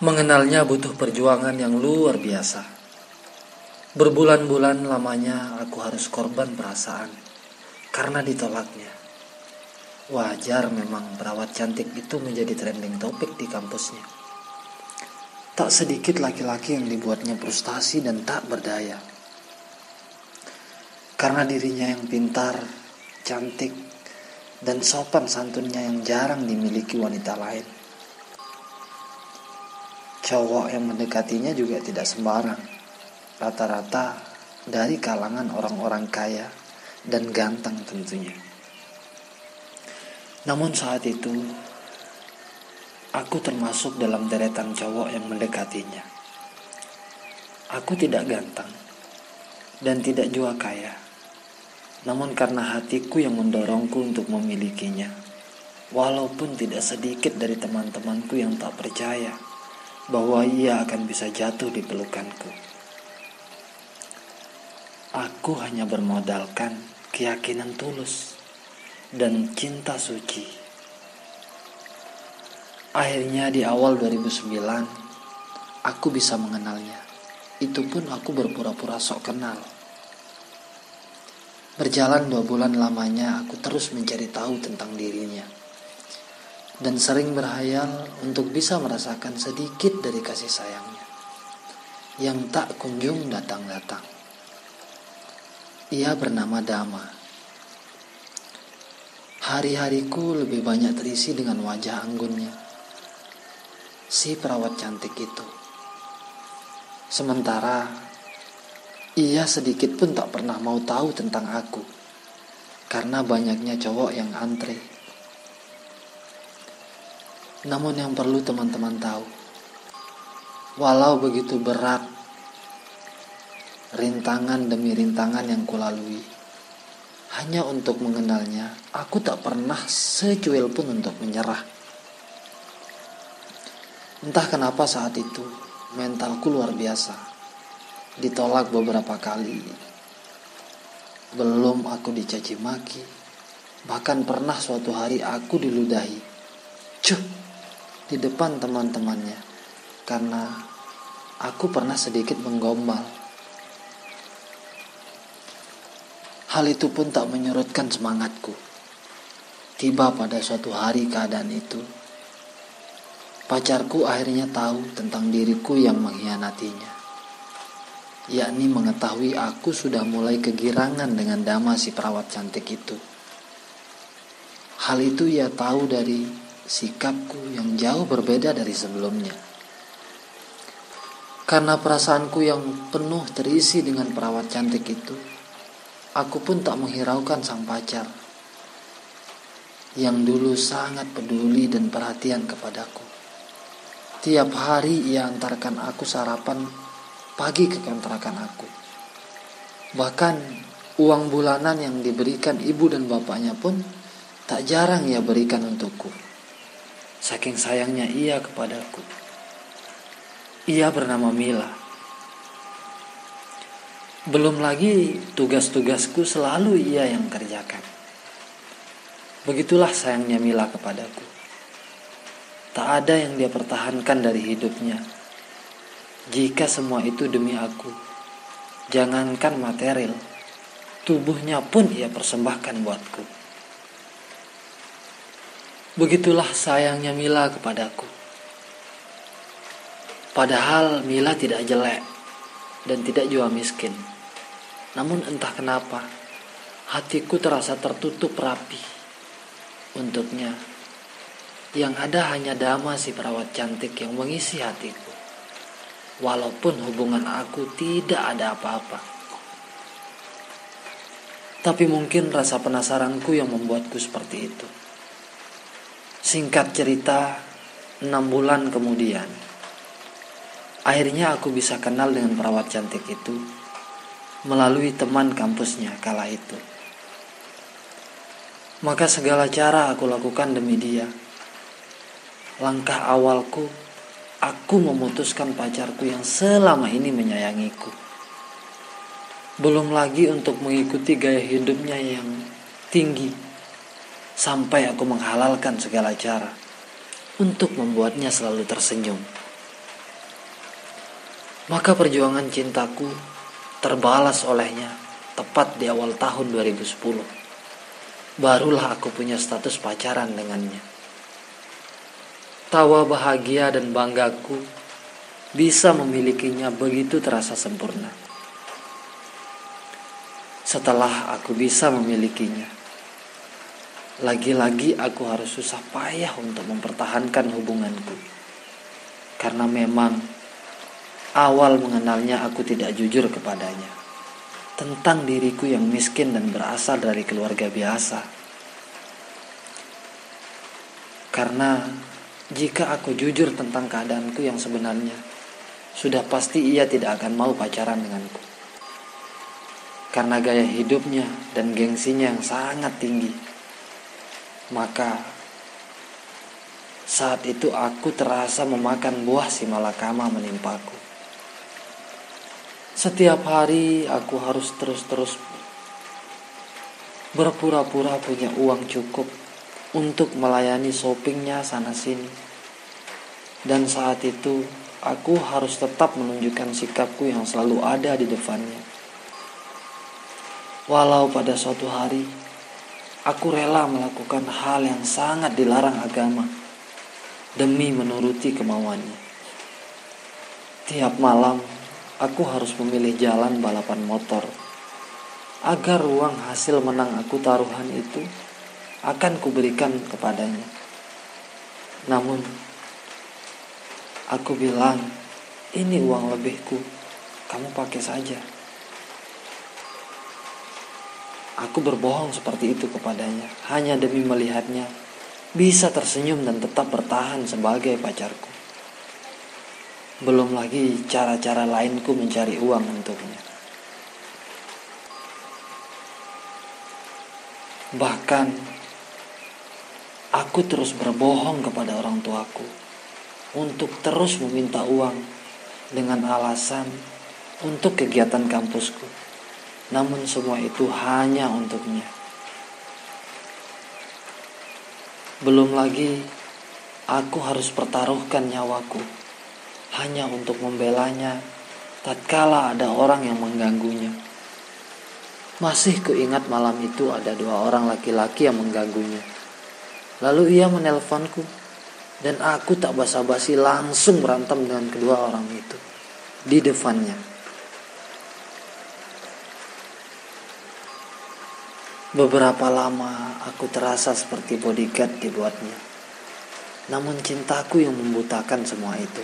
Mengenalnya butuh perjuangan yang luar biasa. Berbulan-bulan lamanya aku harus korban perasaan karena ditolaknya. Wajar memang perawat cantik itu menjadi trending topik di kampusnya. Tak sedikit laki-laki yang dibuatnya frustasi dan tak berdaya. Karena dirinya yang pintar, cantik, dan sopan santunnya yang jarang dimiliki wanita lain. Cowok yang mendekatinya juga tidak sembarang. Rata-rata dari kalangan orang-orang kaya dan ganteng tentunya. Namun saat itu, aku termasuk dalam deretan cowok yang mendekatinya. Aku tidak ganteng dan tidak juga kaya. Namun karena hatiku yang mendorongku untuk memilikinya. Walaupun tidak sedikit dari teman-temanku yang tak percaya bahwa ia akan bisa jatuh di pelukanku. Aku hanya bermodalkan keyakinan tulus dan cinta suci. Akhirnya di awal 2009, aku bisa mengenalnya. Itu pun aku berpura-pura sok kenal. Berjalan 2 bulan lamanya, aku terus mencari tahu tentang dirinya. Dan sering berhayal untuk bisa merasakan sedikit dari kasih sayangnya yang tak kunjung datang-datang. Ia bernama Dama. Hari-hariku lebih banyak terisi dengan wajah anggunnya, si perawat cantik itu. Sementara ia sedikit pun tak pernah mau tahu tentang aku, karena banyaknya cowok yang antre. Namun yang perlu teman-teman tahu, walau begitu berat rintangan demi rintangan yang kulalui, hanya untuk mengenalnya, aku tak pernah secuil pun untuk menyerah. Entah kenapa saat itu, mentalku luar biasa. Ditolak beberapa kali. Belum aku dicaci maki. Bahkan pernah suatu hari aku diludahi. Di depan teman-temannya. Karena aku pernah sedikit menggombal. Hal itu pun tak menyurutkan semangatku. Tiba pada suatu hari keadaan itu, pacarku akhirnya tahu tentang diriku yang mengkhianatinya. Yakni mengetahui aku sudah mulai kegirangan dengan Dama si perawat cantik itu. Hal itu ia tahu dari sikapku yang jauh berbeda dari sebelumnya. Karena perasaanku yang penuh terisi dengan perawat cantik itu, aku pun tak menghiraukan sang pacar yang dulu sangat peduli dan perhatian kepadaku. Tiap hari ia antarkan aku sarapan pagi ke kontrakan aku. Bahkan uang bulanan yang diberikan ibu dan bapaknya pun tak jarang ia berikan untukku. Saking sayangnya ia kepadaku. Ia bernama Mila. Belum lagi tugas-tugasku selalu ia yang kerjakan. Begitulah sayangnya Mila kepadaku. Tak ada yang dia pertahankan dari hidupnya. Jika semua itu demi aku, jangankan material, tubuhnya pun ia persembahkan buatku. Begitulah sayangnya Mila kepadaku. Padahal Mila tidak jelek dan tidak juga miskin. Namun entah kenapa, hatiku terasa tertutup rapi untuknya. Yang ada hanya Dama si perawat cantik yang mengisi hatiku. Walaupun hubungan aku tidak ada apa-apa. Tapi mungkin rasa penasaranku yang membuatku seperti itu. Singkat cerita, 6 bulan kemudian, akhirnya aku bisa kenal dengan perawat cantik itu melalui teman kampusnya kala itu. Maka segala cara aku lakukan demi dia. Langkah awalku, aku memutuskan pacarku yang selama ini menyayangiku. Belum lagi untuk mengikuti gaya hidupnya yang tinggi. Sampai aku menghalalkan segala cara untuk membuatnya selalu tersenyum. Maka perjuangan cintaku terbalas olehnya tepat di awal tahun 2010. Barulah aku punya status pacaran dengannya. Tawa bahagia dan banggaku bisa memilikinya begitu terasa sempurna. Setelah aku bisa memilikinya, lagi-lagi aku harus susah payah untuk mempertahankan hubunganku. Karena memang awal mengenalnya aku tidak jujur kepadanya tentang diriku yang miskin dan berasal dari keluarga biasa. Karena jika aku jujur tentang keadaanku yang sebenarnya, sudah pasti ia tidak akan mau pacaran denganku. Karena gaya hidupnya dan gengsinya yang sangat tinggi, maka saat itu aku terasa memakan buah si malakama menimpaku. Setiap hari aku harus terus-terus berpura-pura punya uang cukup untuk melayani shoppingnya sana-sini. Dan saat itu aku harus tetap menunjukkan sikapku yang selalu ada di depannya. Walau pada suatu hari aku rela melakukan hal yang sangat dilarang agama demi menuruti kemauannya. Tiap malam aku harus memilih jalan balapan motor agar uang hasil menang aku taruhan itu akan kuberikan kepadanya. Namun aku bilang, ini uang lebihku, kamu pakai saja. Aku berbohong seperti itu kepadanya hanya demi melihatnya bisa tersenyum dan tetap bertahan sebagai pacarku. Belum lagi cara-cara lainku mencari uang untuknya. Bahkan aku terus berbohong kepada orang tuaku untuk terus meminta uang dengan alasan untuk kegiatan kampusku. Namun semua itu hanya untuknya. Belum lagi aku harus pertaruhkan nyawaku hanya untuk membelanya tatkala ada orang yang mengganggunya. Masih kuingat malam itu ada 2 orang laki-laki yang mengganggunya. Lalu ia menelponku dan aku tak basa-basi langsung berantem dengan kedua orang itu di depannya. Beberapa lama aku terasa seperti bodyguard dibuatnya. Namun cintaku yang membutakan semua itu,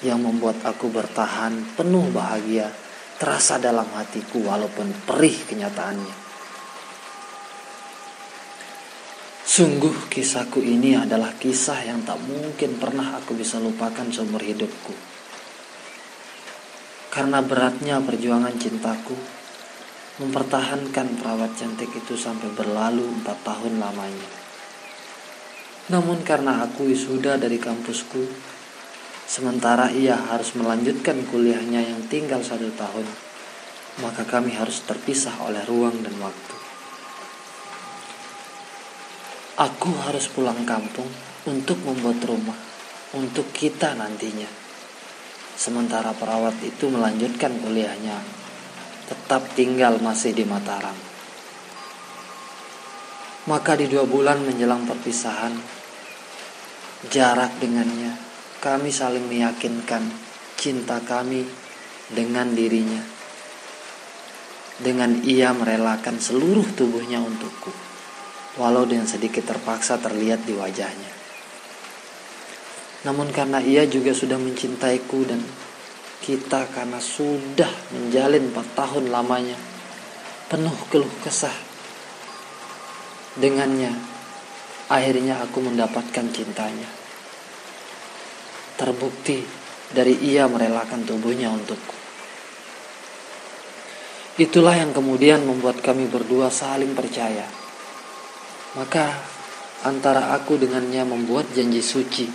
yang membuat aku bertahan penuh bahagia, terasa dalam hatiku walaupun perih kenyataannya. Sungguh kisahku ini adalah kisah yang tak mungkin pernah aku bisa lupakan seumur hidupku. Karena beratnya perjuangan cintaku mempertahankan perawat cantik itu sampai berlalu 4 tahun lamanya. Namun karena aku wisuda dari kampusku, sementara ia harus melanjutkan kuliahnya yang tinggal 1 tahun, maka kami harus terpisah oleh ruang dan waktu. Aku harus pulang kampung untuk membuat rumah untuk kita nantinya. Sementara perawat itu melanjutkan kuliahnya, tetap tinggal masih di Mataram. Maka di 2 bulan menjelang perpisahan, jarak dengannya, kami saling meyakinkan cinta kami dengan dirinya. Dengan ia merelakan seluruh tubuhnya untukku, walau dengan sedikit terpaksa terlihat di wajahnya. Namun karena ia juga sudah mencintaiku dan kita karena sudah menjalin 4 tahun lamanya, penuh keluh kesah. Dengannya, akhirnya aku mendapatkan cintanya. Terbukti dari ia merelakan tubuhnya untukku. Itulah yang kemudian membuat kami berdua saling percaya. Maka antara aku dengannya membuat janji suci.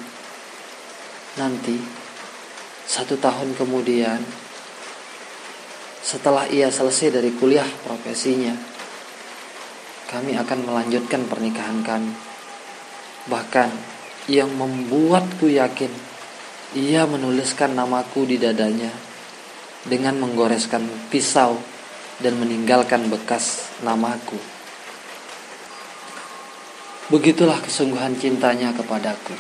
Nanti 1 tahun kemudian, setelah ia selesai dari kuliah profesinya, kami akan melanjutkan pernikahan kami. Bahkan yang membuatku yakin, ia menuliskan namaku di dadanya dengan menggoreskan pisau dan meninggalkan bekas namaku. Begitulah kesungguhan cintanya kepadaku.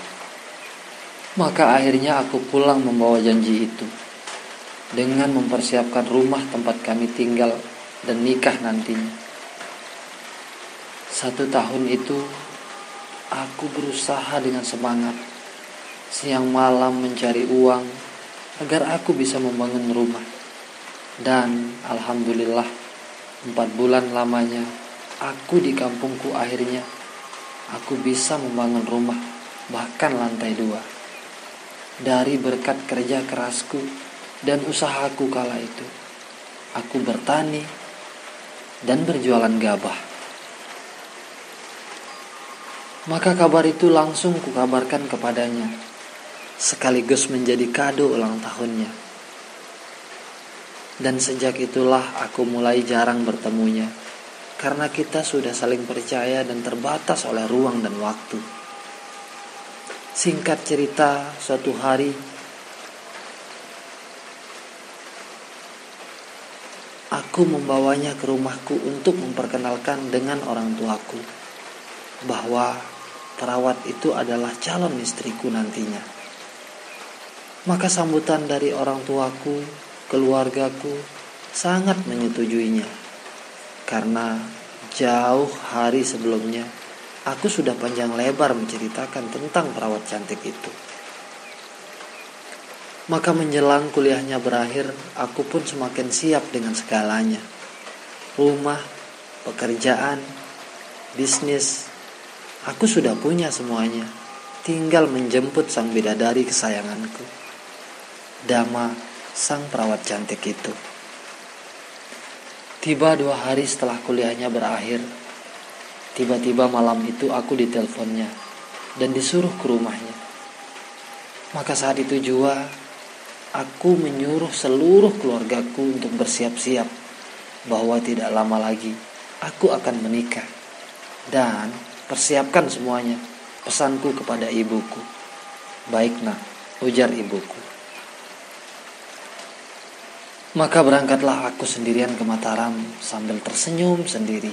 Maka akhirnya aku pulang membawa janji itu, dengan mempersiapkan rumah tempat kami tinggal dan nikah nantinya. 1 tahun itu aku berusaha dengan semangat, siang malam mencari uang agar aku bisa membangun rumah. Dan alhamdulillah 4 bulan lamanya aku di kampungku akhirnya aku bisa membangun rumah, bahkan lantai 2. Dari berkat kerja kerasku dan usahaku kala itu, aku bertani dan berjualan gabah. Maka kabar itu langsung kukabarkan kepadanya, sekaligus menjadi kado ulang tahunnya. Dan sejak itulah aku mulai jarang bertemunya, karena kita sudah saling percaya dan terbatas oleh ruang dan waktu. Singkat cerita, suatu hari aku membawanya ke rumahku untuk memperkenalkan dengan orang tuaku bahwa perawat itu adalah calon istriku nantinya. Maka sambutan dari orang tuaku, keluargaku sangat menyetujuinya, karena jauh hari sebelumnya aku sudah panjang lebar menceritakan tentang perawat cantik itu. Maka menjelang kuliahnya berakhir, aku pun semakin siap dengan segalanya. Rumah, pekerjaan, bisnis, aku sudah punya semuanya. Tinggal menjemput sang bidadari kesayanganku, Dama, sang perawat cantik itu. Tiba 2 hari setelah kuliahnya berakhir, tiba-tiba malam itu aku diteleponnya dan disuruh ke rumahnya. Maka saat itu juga aku menyuruh seluruh keluargaku untuk bersiap-siap bahwa tidak lama lagi aku akan menikah. Dan persiapkan semuanya, pesanku kepada ibuku. Baik nak, ujar ibuku. Maka berangkatlah aku sendirian ke Mataram sambil tersenyum sendiri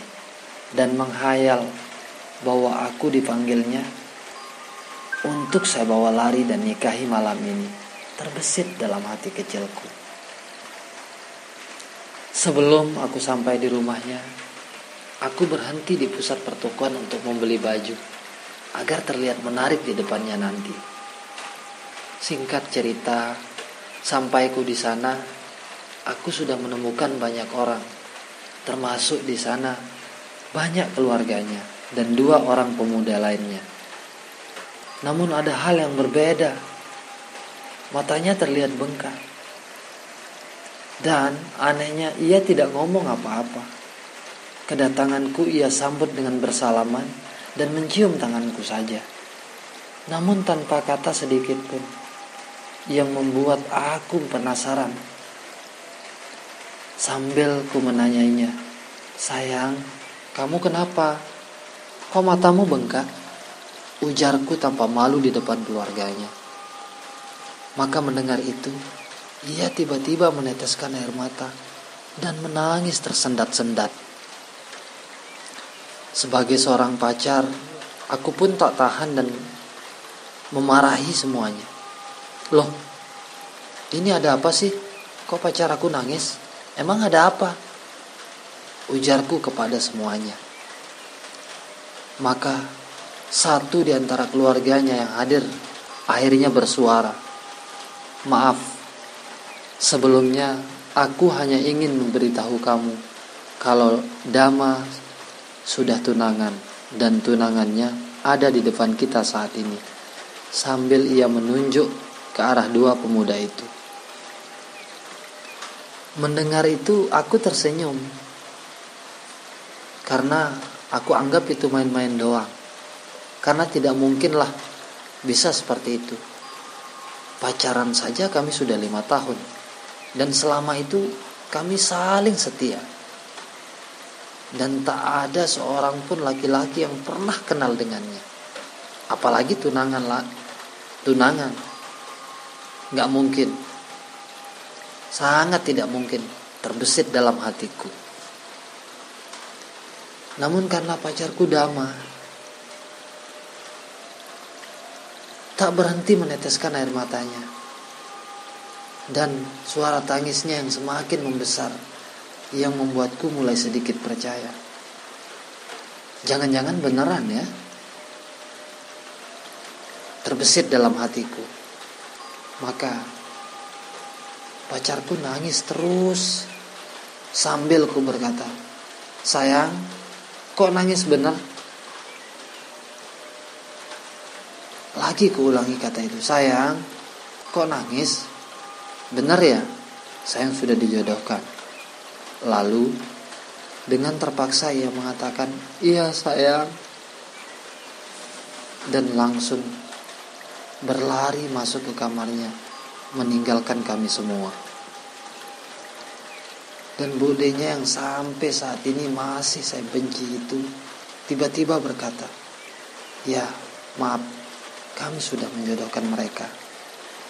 dan menghayal bahwa aku dipanggilnya untuk saya bawa lari dan nikahi malam ini, terbesit dalam hati kecilku. Sebelum aku sampai di rumahnya, aku berhenti di pusat pertokoan untuk membeli baju agar terlihat menarik di depannya nanti. Singkat cerita, sampaiku di sana, aku sudah menemukan banyak orang, termasuk di sana banyak keluarganya dan 2 orang pemuda lainnya. Namun ada hal yang berbeda. Matanya terlihat bengkak. Dan anehnya ia tidak ngomong apa-apa. Kedatanganku ia sambut dengan bersalaman dan mencium tanganku saja. Namun tanpa kata sedikit pun, yang membuat aku penasaran. Sambil ku menanyainya, "Sayang, kamu kenapa? Kok matamu bengkak?" Ujarku tanpa malu di depan keluarganya. Maka mendengar itu, ia tiba-tiba meneteskan air mata dan menangis tersendat-sendat. Sebagai seorang pacar, aku pun tak tahan dan memarahi semuanya. "Loh, ini ada apa sih? Kok pacar aku nangis? Emang ada apa?" Ujarku kepada semuanya. Maka satu di antara keluarganya yang hadir akhirnya bersuara, "Maaf, sebelumnya aku hanya ingin memberitahu kamu kalau Dama sudah tunangan dan tunangannya ada di depan kita saat ini." Sambil ia menunjuk ke arah 2 pemuda itu. Mendengar itu aku tersenyum, karena aku anggap itu main-main doang. Karena tidak mungkinlah bisa seperti itu. Pacaran saja kami sudah 5 tahun. Dan selama itu kami saling setia. Dan tak ada seorang pun laki-laki yang pernah kenal dengannya. Apalagi tunangan. Gak mungkin. sangat tidak mungkin terbesit dalam hatiku. Namun karena pacarku Dama tak berhenti meneteskan air matanya, dan suara tangisnya yang semakin membesar yang membuatku mulai sedikit percaya. Jangan-jangan beneran ya, terbesit dalam hatiku. Maka pacarku nangis terus sambil ku berkata, "Sayang, kok nangis bener?" Lagi ku ulangi kata itu, "Sayang, kok nangis? Bener ya, sayang sudah dijodohkan." Lalu dengan terpaksa ia mengatakan, "Iya sayang," dan langsung berlari masuk ke kamarnya, meninggalkan kami semua. Dan budenya yang sampai saat ini masih saya benci itu tiba-tiba berkata, "Ya, maaf, kami sudah menjodohkan mereka.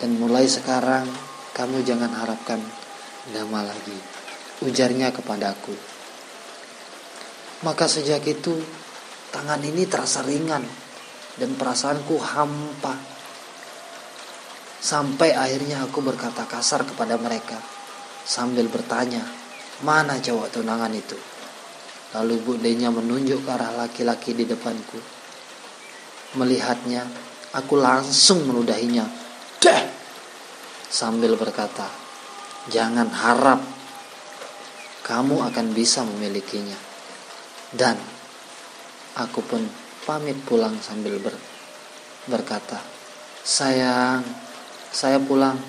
Dan mulai sekarang kamu jangan harapkan Dama lagi," ujarnya kepadaku. Maka sejak itu tangan ini terasa ringan dan perasaanku hampa. Sampai akhirnya aku berkata kasar kepada mereka sambil bertanya, "Mana cowok tunangan itu?" Lalu budenya menunjuk ke arah laki-laki di depanku. Melihatnya, aku langsung meludahinya, "Dah!" sambil berkata, "Jangan harap kamu akan bisa memilikinya." Dan aku pun pamit pulang sambil berkata, "Sayang, saya pulang."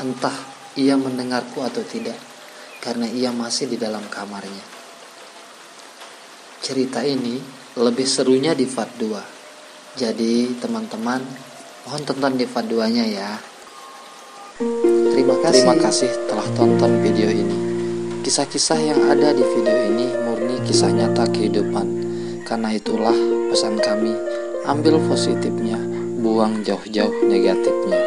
Entah ia mendengarku atau tidak, karena ia masih di dalam kamarnya. Cerita ini lebih serunya di part 2. Jadi teman-teman, mohon tonton di part 2-nya ya. Terima kasih telah tonton video ini. Kisah-kisah yang ada di video ini murni kisah nyata kehidupan. Karena itulah pesan kami, ambil positifnya, buang jauh-jauh negatifnya.